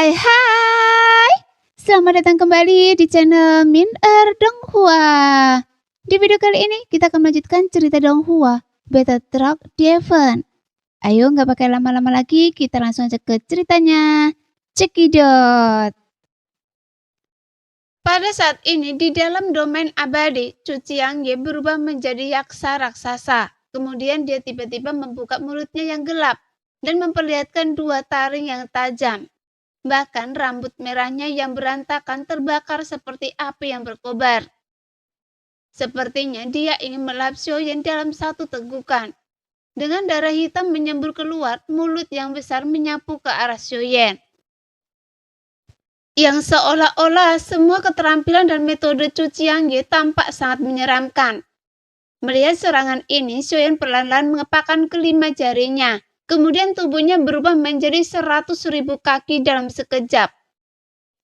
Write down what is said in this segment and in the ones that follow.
Hai hai, selamat datang kembali di channel Min Donghua. Di video kali ini kita akan melanjutkan cerita Donghua Beta Truck Devon. Ayo nggak pakai lama-lama lagi, kita langsung aja ke ceritanya. Cekidot. Pada saat ini di dalam domain abadi, Chu Qiangye berubah menjadi yaksa raksasa. Kemudian dia tiba-tiba membuka mulutnya yang gelap dan memperlihatkan dua taring yang tajam. Bahkan rambut merahnya yang berantakan terbakar seperti api yang berkobar. Sepertinya dia ingin melahap Xiaoyan dalam satu tegukan. Dengan darah hitam menyembur keluar, mulut yang besar menyapu ke arah Xiaoyan. Yang seolah-olah semua keterampilan dan metode Chu Qiangye tampak sangat menyeramkan. Melihat serangan ini, Xiaoyan perlahan-lahan mengepakkan kelima jarinya. Kemudian tubuhnya berubah menjadi 100.000 kaki dalam sekejap.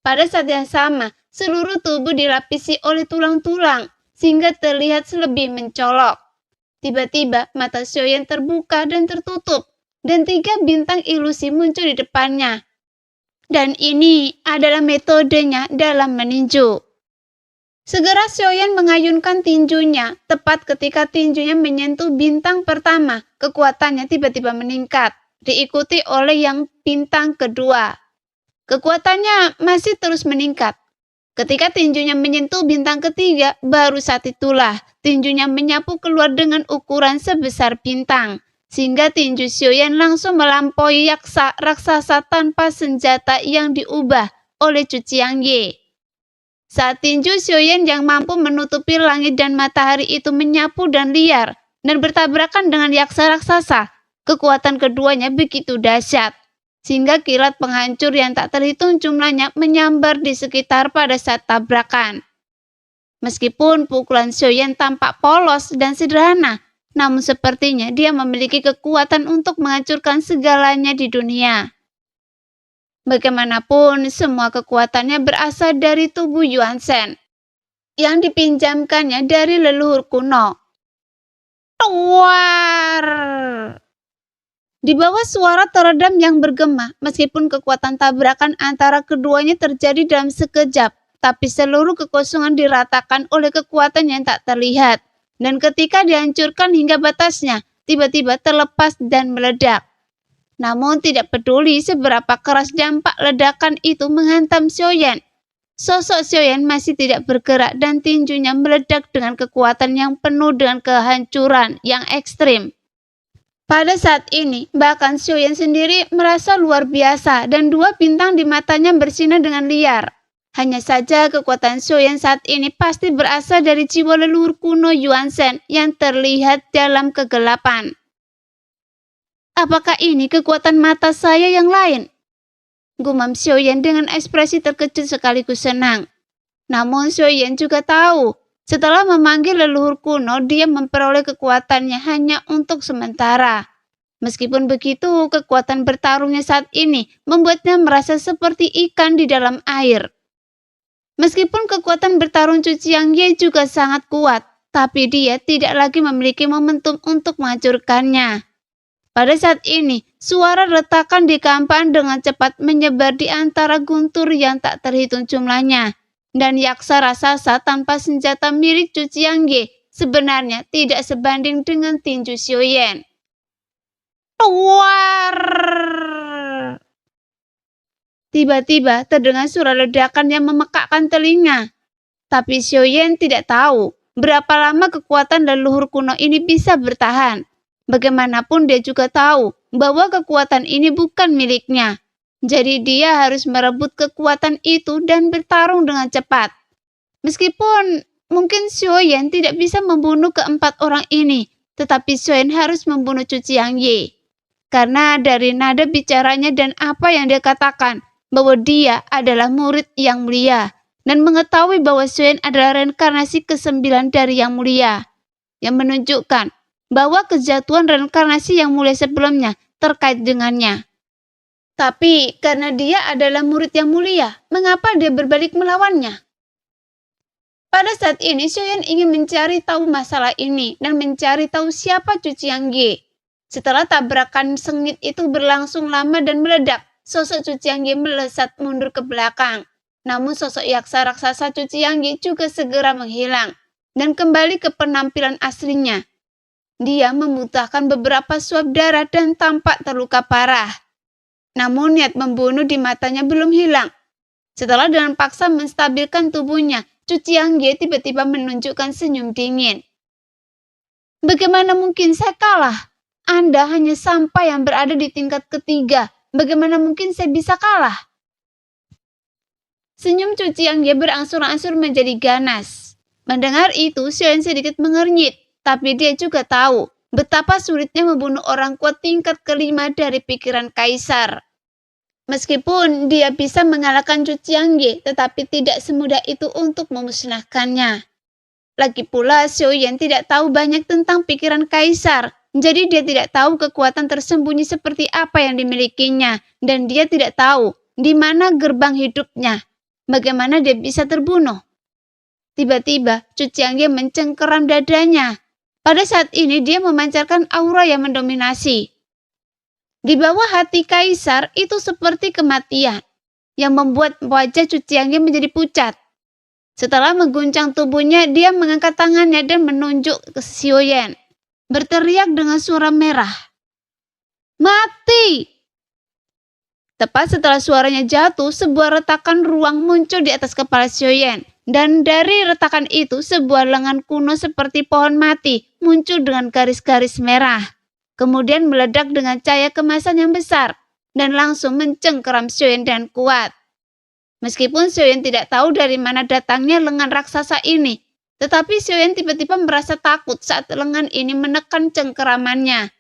Pada saat yang sama, seluruh tubuh dilapisi oleh tulang-tulang, sehingga terlihat lebih mencolok. Tiba-tiba, mata Xiaoyan terbuka dan tertutup, dan 3 bintang ilusi muncul di depannya. Dan ini adalah metodenya dalam meninju. Segera Xiaoyan mengayunkan tinjunya, tepat ketika tinjunya menyentuh bintang pertama, kekuatannya tiba-tiba meningkat, diikuti oleh yang bintang kedua. Kekuatannya masih terus meningkat. Ketika tinjunya menyentuh bintang ketiga, baru saat itulah tinjunya menyapu keluar dengan ukuran sebesar bintang, sehingga tinju Xiaoyan langsung melampaui yaksa raksasa tanpa senjata yang diubah oleh Chu Qiangye. Saat tinju Xiaoyan yang mampu menutupi langit dan matahari itu menyapu dan liar dan bertabrakan dengan yaksa raksasa, kekuatan keduanya begitu dahsyat, sehingga kilat penghancur yang tak terhitung jumlahnya menyambar di sekitar pada saat tabrakan. Meskipun pukulan Xiaoyan tampak polos dan sederhana, namun sepertinya dia memiliki kekuatan untuk menghancurkan segalanya di dunia. Bagaimanapun, semua kekuatannya berasal dari tubuh Yuan Shen yang dipinjamkannya dari leluhur kuno. Tuar! Di bawah suara teredam yang bergema, meskipun kekuatan tabrakan antara keduanya terjadi dalam sekejap, tapi seluruh kekosongan diratakan oleh kekuatan yang tak terlihat, dan ketika dihancurkan hingga batasnya, tiba-tiba terlepas dan meledak. Namun tidak peduli seberapa keras dampak ledakan itu menghantam Xiaoyan. Sosok Xiaoyan masih tidak bergerak dan tinjunya meledak dengan kekuatan yang penuh dengan kehancuran yang ekstrim. Pada saat ini, bahkan Xiaoyan sendiri merasa luar biasa dan 2 bintang di matanya bersinar dengan liar. Hanya saja kekuatan Xiaoyan saat ini pasti berasal dari jiwa leluhur kuno Yuan Shen yang terlihat dalam kegelapan. Apakah ini kekuatan mata saya yang lain? Gumam Xiaoyan dengan ekspresi terkejut sekaligus senang. Namun Xiaoyan juga tahu, setelah memanggil leluhur kuno, dia memperoleh kekuatannya hanya untuk sementara. Meskipun begitu, kekuatan bertarungnya saat ini membuatnya merasa seperti ikan di dalam air. Meskipun kekuatan bertarung Chu Qiangye juga sangat kuat, tapi dia tidak lagi memiliki momentum untuk menghancurkannya. Pada saat ini, suara retakan di kampaan dengan cepat menyebar di antara guntur yang tak terhitung jumlahnya. Dan yaksa raksasa tanpa senjata milik Chu Qiangye sebenarnya tidak sebanding dengan tinju Xiaoyan. Tuar! Tiba-tiba terdengar suara ledakan yang memekakkan telinga. Tapi Xiaoyan tidak tahu berapa lama kekuatan leluhur kuno ini bisa bertahan. Bagaimanapun dia juga tahu bahwa kekuatan ini bukan miliknya. Jadi dia harus merebut kekuatan itu dan bertarung dengan cepat. Meskipun mungkin Xiaoyan tidak bisa membunuh keempat orang ini, tetapi Xiaoyan harus membunuh Chu Qiangye. Karena dari nada bicaranya dan apa yang dia katakan, bahwa dia adalah murid yang mulia. Dan mengetahui bahwa Xiaoyan adalah reinkarnasi ke-9 dari yang mulia. Yang menunjukkan bahwa kejatuhan reinkarnasi yang mulia sebelumnya terkait dengannya. Tapi karena dia adalah murid yang mulia, mengapa dia berbalik melawannya? Pada saat ini, Xiaoyan ingin mencari tahu masalah ini dan mencari tahu siapa Chu Qiangye. Setelah tabrakan sengit itu berlangsung lama dan meledak, sosok Chu Jiangye melesat mundur ke belakang. Namun sosok yaksa raksasa Chu Jiangye juga segera menghilang dan kembali ke penampilan aslinya. Dia memuntahkan beberapa suap darah dan tampak terluka parah. Namun niat membunuh di matanya belum hilang. Setelah dengan paksa menstabilkan tubuhnya, Chu Jiangye tiba-tiba menunjukkan senyum dingin. Bagaimana mungkin saya kalah? Anda hanya sampai yang berada di tingkat ketiga. Bagaimana mungkin saya bisa kalah? Senyum Chu Jiangye berangsur-angsur menjadi ganas. Mendengar itu, Xiao Yan sedikit mengernyit, tapi dia juga tahu betapa sulitnya membunuh orang kuat tingkat kelima dari pikiran kaisar. Meskipun dia bisa mengalahkan Chu Jiangye, tetapi tidak semudah itu untuk memusnahkannya. Lagi pula, Xiao Yan tidak tahu banyak tentang pikiran kaisar, jadi dia tidak tahu kekuatan tersembunyi seperti apa yang dimilikinya, dan dia tidak tahu di mana gerbang hidupnya. Bagaimana dia bisa terbunuh? Tiba-tiba, Chu Jiangye mencengkeram dadanya. Pada saat ini dia memancarkan aura yang mendominasi. Di bawah hati kaisar itu seperti kematian, yang membuat wajah Chu Jiangye menjadi pucat. Setelah mengguncang tubuhnya, dia mengangkat tangannya dan menunjuk ke Xiao Yan, berteriak dengan suara merah. Mati! Tepat setelah suaranya jatuh, sebuah retakan ruang muncul di atas kepala Xiao Yan. Dan dari retakan itu, sebuah lengan kuno seperti pohon mati muncul dengan garis-garis merah. Kemudian meledak dengan cahaya kemasan yang besar dan langsung mencengkeram Xiao Yan dengan kuat. Meskipun Xiao Yan tidak tahu dari mana datangnya lengan raksasa ini, tetapi Xiao Yan tiba-tiba merasa takut saat lengan ini menekan cengkeramannya.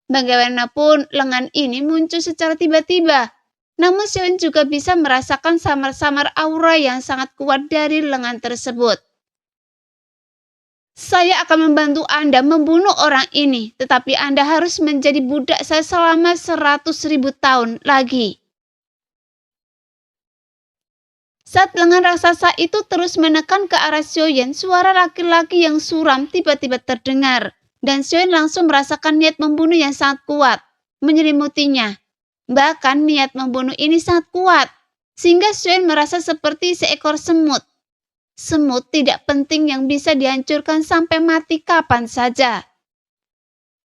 Bagaimanapun, lengan ini muncul secara tiba-tiba. Namun Xiao Yan juga bisa merasakan samar-samar aura yang sangat kuat dari lengan tersebut. Saya akan membantu Anda membunuh orang ini, tetapi Anda harus menjadi budak saya selama 100.000 tahun lagi. Saat lengan raksasa itu terus menekan ke arah Xiao Yan, suara laki-laki yang suram tiba-tiba terdengar, dan Xiao Yan langsung merasakan niat membunuh yang sangat kuat menyelimutinya. Bahkan niat membunuh ini sangat kuat, sehingga Xiao Yan merasa seperti seekor semut. Semut tidak penting yang bisa dihancurkan sampai mati kapan saja.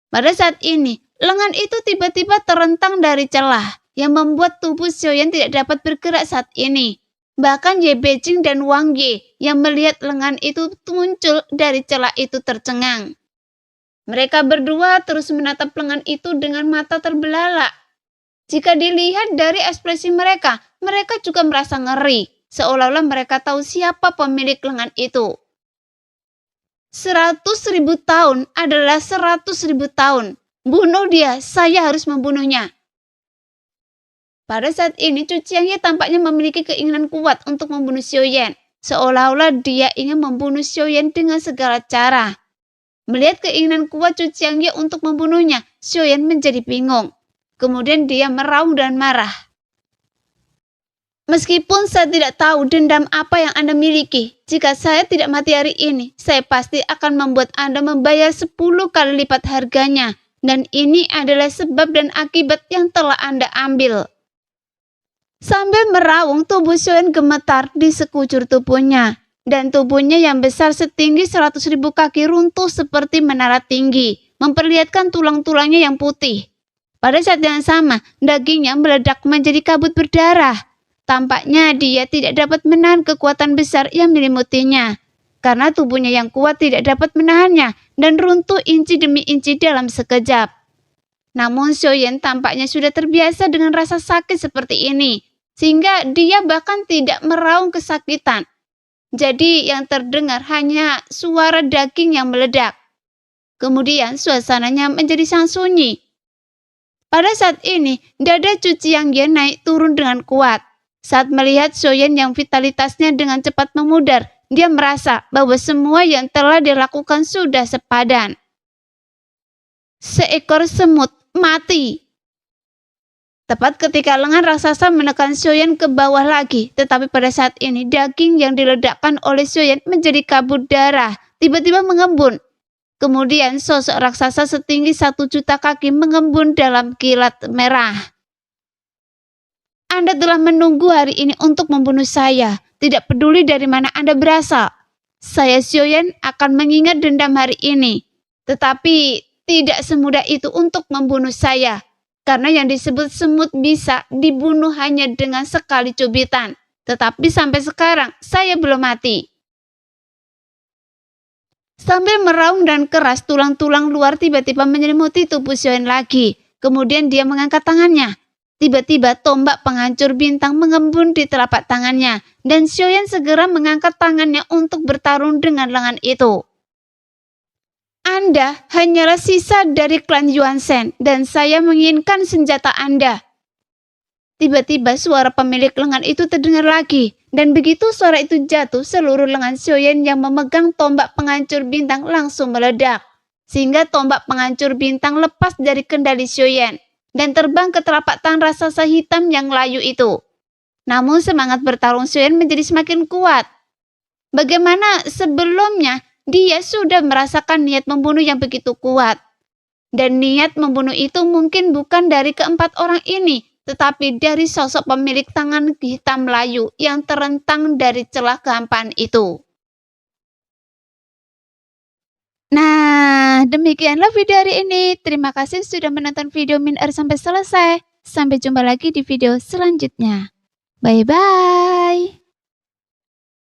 Pada saat ini, lengan itu tiba-tiba terentang dari celah, yang membuat tubuh Xiao Yan tidak dapat bergerak saat ini. Bahkan Ye Beijing dan Wang Ye yang melihat lengan itu muncul dari celah itu tercengang. Mereka berdua terus menatap lengan itu dengan mata terbelalak. Jika dilihat dari ekspresi mereka, mereka juga merasa ngeri, seolah-olah mereka tahu siapa pemilik lengan itu. 100.000 tahun adalah 100.000 tahun. Bunuh dia, saya harus membunuhnya. Pada saat ini, Chu Jiangye tampaknya memiliki keinginan kuat untuk membunuh Xiao Yan, seolah-olah dia ingin membunuh Xiao Yan dengan segala cara. Melihat keinginan kuat Chu Jiangye untuk membunuhnya, Xiao Yan menjadi bingung. Kemudian dia meraung dan marah. Meskipun saya tidak tahu dendam apa yang Anda miliki, jika saya tidak mati hari ini, saya pasti akan membuat Anda membayar 10 kali lipat harganya. Dan ini adalah sebab dan akibat yang telah Anda ambil. Sambil meraung, tubuh Xiao Yan gemetar di sekujur tubuhnya. Dan tubuhnya yang besar setinggi 100.000 kaki runtuh seperti menara tinggi, memperlihatkan tulang-tulangnya yang putih. Pada saat yang sama, dagingnya meledak menjadi kabut berdarah. Tampaknya dia tidak dapat menahan kekuatan besar yang menyelimuti-nya. Karena tubuhnya yang kuat tidak dapat menahannya dan runtuh inci demi inci dalam sekejap. Namun Xiao Yan tampaknya sudah terbiasa dengan rasa sakit seperti ini, sehingga dia bahkan tidak meraung kesakitan. Jadi yang terdengar hanya suara daging yang meledak. Kemudian suasananya menjadi sangat sunyi. Pada saat ini, dada Chu Jiangye naik turun dengan kuat. Saat melihat Xiao Yan yang vitalitasnya dengan cepat memudar, dia merasa bahwa semua yang telah dilakukan sudah sepadan. Seekor semut mati. Tepat ketika lengan raksasa menekan Xiao Yan ke bawah lagi, tetapi pada saat ini daging yang diledakkan oleh Xiao Yan menjadi kabut darah, tiba-tiba mengembun. Kemudian sosok raksasa setinggi 1 juta kaki mengembun dalam kilat merah. Anda telah menunggu hari ini untuk membunuh saya. Tidak peduli dari mana Anda berasal. Saya Xiaoyan akan mengingat dendam hari ini. Tetapi tidak semudah itu untuk membunuh saya. Karena yang disebut semut bisa dibunuh hanya dengan sekali cubitan. Tetapi sampai sekarang saya belum mati. Sambil meraung dan keras, tulang-tulang luar tiba-tiba menyelimuti tubuh Xiaoyan lagi. Kemudian dia mengangkat tangannya. Tiba-tiba tombak penghancur bintang mengembun di telapak tangannya, dan Xiaoyan segera mengangkat tangannya untuk bertarung dengan lengan itu. Anda hanyalah sisa dari klan Yuanzhen, dan saya menginginkan senjata Anda. Tiba-tiba suara pemilik lengan itu terdengar lagi, dan begitu suara itu jatuh, seluruh lengan Xiaoyan yang memegang tombak penghancur bintang langsung meledak, sehingga tombak penghancur bintang lepas dari kendali Xiaoyan dan terbang ke telapak tangan raksasa hitam yang layu itu. Namun semangat bertarung Xiaoyan menjadi semakin kuat. Bagaimana sebelumnya dia sudah merasakan niat membunuh yang begitu kuat. Dan niat membunuh itu mungkin bukan dari keempat orang ini, tetapi dari sosok pemilik tangan hitam layu yang terentang dari celah kehampaan itu. Nah, demikianlah video hari ini. Terima kasih sudah menonton video Min sampai selesai. Sampai jumpa lagi di video selanjutnya. Bye-bye.